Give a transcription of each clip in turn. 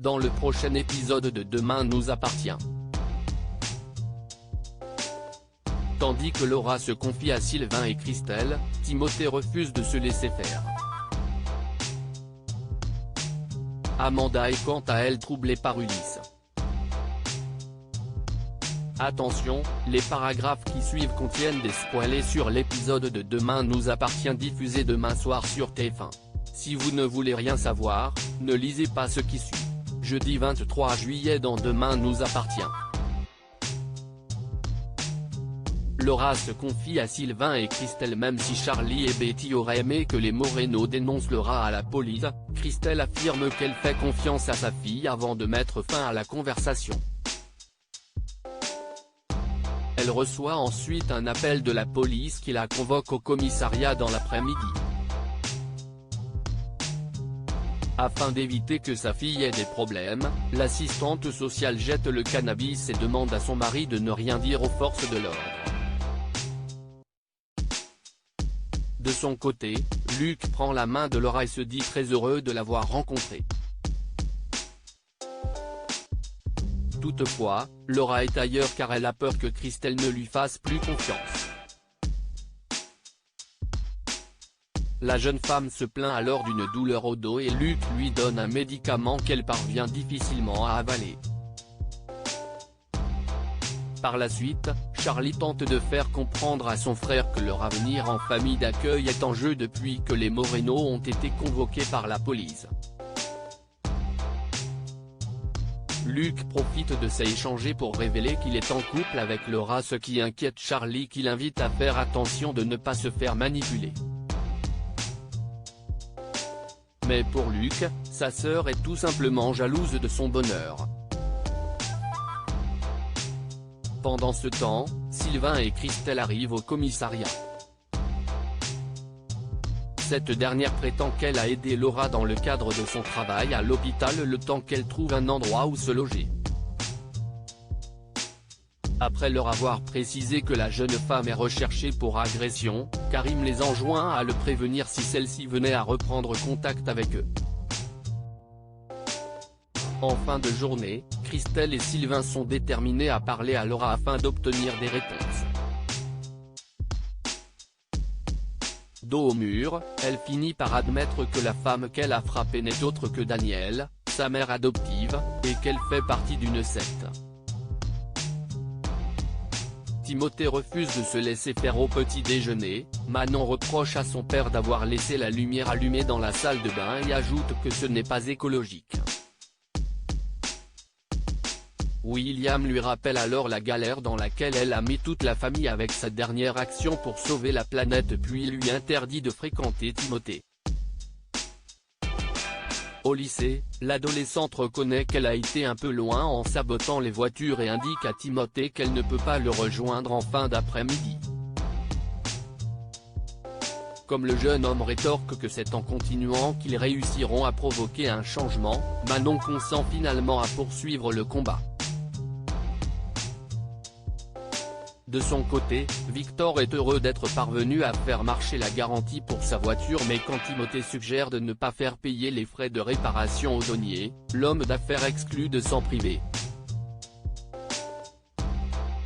dans le prochain épisode de Demain nous appartient. Tandis que Laura se confie à Sylvain et Christelle, Timothée refuse de se laisser faire. Amanda est quant à elle troublée par Ulysse. Attention, les paragraphes qui suivent contiennent des spoilers sur l'épisode de Demain nous appartient diffusé demain soir sur TF1. Si vous ne voulez rien savoir, ne lisez pas ce qui suit. Jeudi 23 juillet dans Demain nous appartient. Laura se confie à Sylvain et Christelle. Même si Charlie et Betty auraient aimé que les Moreno dénoncent Laura à la police, Christelle affirme qu'elle fait confiance à sa fille avant de mettre fin à la conversation. Elle reçoit ensuite un appel de la police qui la convoque au commissariat dans l'après-midi. Afin d'éviter que sa fille ait des problèmes, l'assistante sociale jette le cannabis et demande à son mari de ne rien dire aux forces de l'ordre. De son côté, Luc prend la main de Laura et se dit très heureux de l'avoir rencontrée. Toutefois, Laura est ailleurs car elle a peur que Christelle ne lui fasse plus confiance. La jeune femme se plaint alors d'une douleur au dos et Luc lui donne un médicament qu'elle parvient difficilement à avaler. Par la suite, Charlie tente de faire comprendre à son frère que leur avenir en famille d'accueil est en jeu depuis que les Moreno ont été convoqués par la police. Luc profite de ces échanges pour révéler qu'il est en couple avec Laura, ce qui inquiète Charlie, qui l'invite à faire attention de ne pas se faire manipuler. Mais pour Luc, sa sœur est tout simplement jalouse de son bonheur. Pendant ce temps, Sylvain et Christelle arrivent au commissariat. Cette dernière prétend qu'elle a aidé Laura dans le cadre de son travail à l'hôpital le temps qu'elle trouve un endroit où se loger. Après leur avoir précisé que la jeune femme est recherchée pour agression, Karim les enjoint à le prévenir si celle-ci venait à reprendre contact avec eux. En fin de journée, Christelle et Sylvain sont déterminés à parler à Laura afin d'obtenir des réponses. Dos au mur, elle finit par admettre que la femme qu'elle a frappée n'est autre que Danielle, sa mère adoptive, et qu'elle fait partie d'une secte. Timothée refuse de se laisser faire au petit déjeuner, Manon reproche à son père d'avoir laissé la lumière allumée dans la salle de bain et ajoute que ce n'est pas écologique. William lui rappelle alors la galère dans laquelle elle a mis toute la famille avec sa dernière action pour sauver la planète, puis lui interdit de fréquenter Timothée. Au lycée, l'adolescente reconnaît qu'elle a été un peu loin en sabotant les voitures et indique à Timothée qu'elle ne peut pas le rejoindre en fin d'après-midi. Comme le jeune homme rétorque que c'est en continuant qu'ils réussiront à provoquer un changement, Manon consent finalement à poursuivre le combat. De son côté, Victor est heureux d'être parvenu à faire marcher la garantie pour sa voiture, mais quand Timothée suggère de ne pas faire payer les frais de réparation au douanier, l'homme d'affaires exclut de s'en priver.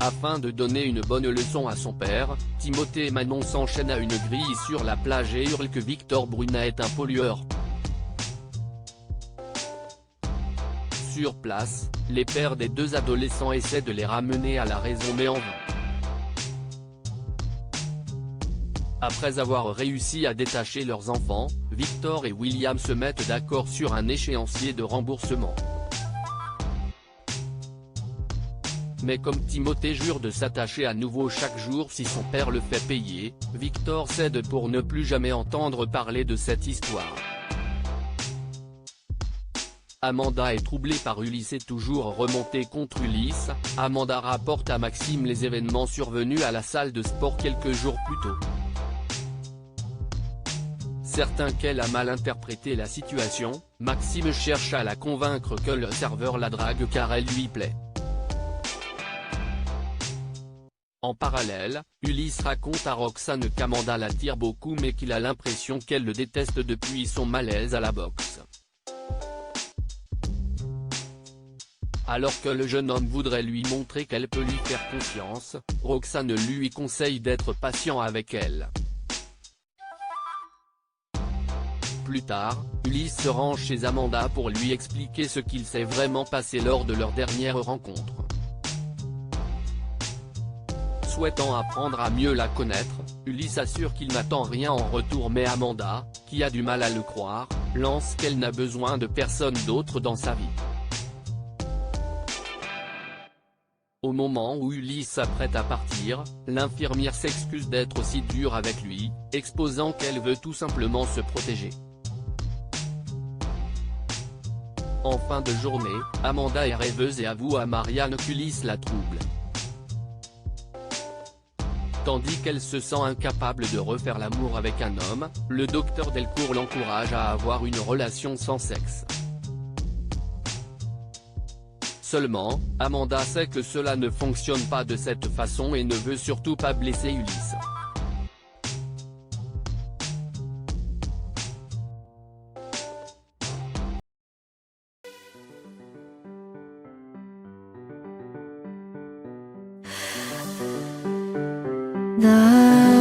Afin de donner une bonne leçon à son père, Timothée et Manon s'enchaînent à une grille sur la plage et hurlent que Victor Brunet est un pollueur. Sur place, les pères des deux adolescents essaient de les ramener à la raison mais en vain. Après avoir réussi à détacher leurs enfants, Victor et William se mettent d'accord sur un échéancier de remboursement. Mais comme Timothée jure de s'attacher à nouveau chaque jour si son père le fait payer, Victor cède pour ne plus jamais entendre parler de cette histoire. Amanda est troublée par Ulysse et toujours remontée contre Ulysse. Amanda rapporte à Maxime les événements survenus à la salle de sport quelques jours plus tôt. Certain qu'elle a mal interprété la situation, Maxime cherche à la convaincre que le serveur la drague car elle lui plaît. En parallèle, Ulysse raconte à Roxane qu'Amanda l'attire beaucoup mais qu'il a l'impression qu'elle le déteste depuis son malaise à la boxe. Alors que le jeune homme voudrait lui montrer qu'elle peut lui faire confiance, Roxane lui conseille d'être patient avec elle. Plus tard, Ulysse se rend chez Amanda pour lui expliquer ce qu'il s'est vraiment passé lors de leur dernière rencontre. Souhaitant apprendre à mieux la connaître, Ulysse assure qu'il n'attend rien en retour, mais Amanda, qui a du mal à le croire, lance qu'elle n'a besoin de personne d'autre dans sa vie. Au moment où Ulysse s'apprête à partir, l'infirmière s'excuse d'être aussi dure avec lui, exposant qu'elle veut tout simplement se protéger. En fin de journée, Amanda est rêveuse et avoue à Marianne qu'Ulysse la trouble. Tandis qu'elle se sent incapable de refaire l'amour avec un homme, le docteur Delcourt l'encourage à avoir une relation sans sexe. Seulement, Amanda sait que cela ne fonctionne pas de cette façon et ne veut surtout pas blesser Ulysse. 나